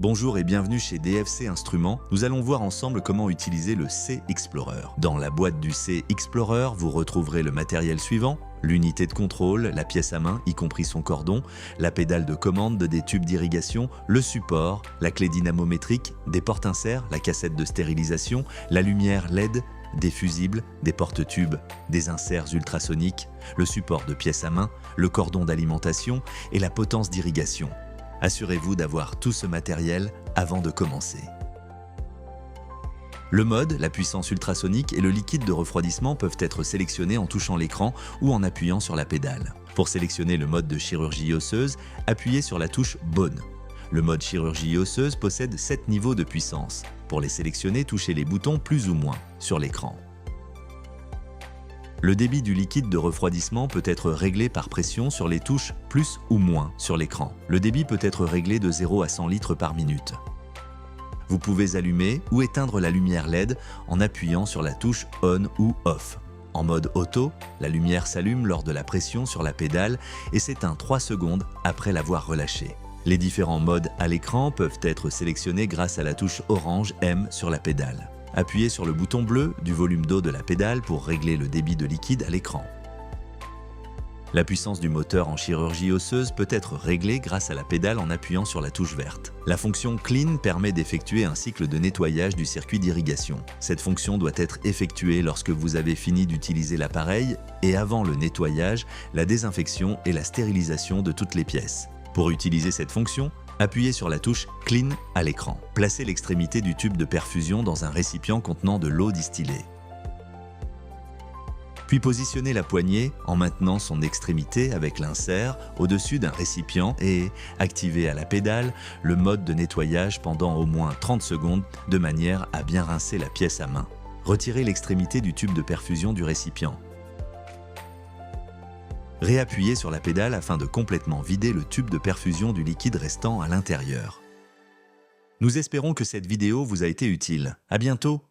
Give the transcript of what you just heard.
Bonjour et bienvenue chez DFC Instruments. Nous allons voir ensemble comment utiliser le C-Explorer. Dans la boîte du C-Explorer, vous retrouverez le matériel suivant: l'unité de contrôle, la pièce à main, y compris son cordon, la pédale de commande des tubes d'irrigation, le support, la clé dynamométrique, des portes-inserts, la cassette de stérilisation, la lumière LED, des fusibles, des porte-tubes, des inserts ultrasoniques, le support de pièce à main, le cordon d'alimentation et la potence d'irrigation. Assurez-vous d'avoir tout ce matériel avant de commencer. Le mode, la puissance ultrasonique et le liquide de refroidissement peuvent être sélectionnés en touchant l'écran ou en appuyant sur la pédale. Pour sélectionner le mode de chirurgie osseuse, appuyez sur la touche Bone. Le mode chirurgie osseuse possède 7 niveaux de puissance. Pour les sélectionner, touchez les boutons plus ou moins sur l'écran. Le débit du liquide de refroidissement peut être réglé par pression sur les touches plus ou moins sur l'écran. Le débit peut être réglé de 0 à 100 litres par minute. Vous pouvez allumer ou éteindre la lumière LED en appuyant sur la touche On ou Off. En mode auto, la lumière s'allume lors de la pression sur la pédale et s'éteint 3 secondes après l'avoir relâchée. Les différents modes à l'écran peuvent être sélectionnés grâce à la touche orange M sur la pédale. Appuyez sur le bouton bleu du volume d'eau de la pédale pour régler le débit de liquide à l'écran. La puissance du moteur en chirurgie osseuse peut être réglée grâce à la pédale en appuyant sur la touche verte. La fonction Clean permet d'effectuer un cycle de nettoyage du circuit d'irrigation. Cette fonction doit être effectuée lorsque vous avez fini d'utiliser l'appareil et avant le nettoyage, la désinfection et la stérilisation de toutes les pièces. Pour utiliser cette fonction, appuyez sur la touche Clean à l'écran. Placez l'extrémité du tube de perfusion dans un récipient contenant de l'eau distillée. Puis positionnez la poignée en maintenant son extrémité avec l'insert au-dessus d'un récipient et activez à la pédale le mode de nettoyage pendant au moins 30 secondes de manière à bien rincer la pièce à main. Retirez l'extrémité du tube de perfusion du récipient. Réappuyez sur la pédale afin de complètement vider le tube de perfusion du liquide restant à l'intérieur. Nous espérons que cette vidéo vous a été utile. À bientôt!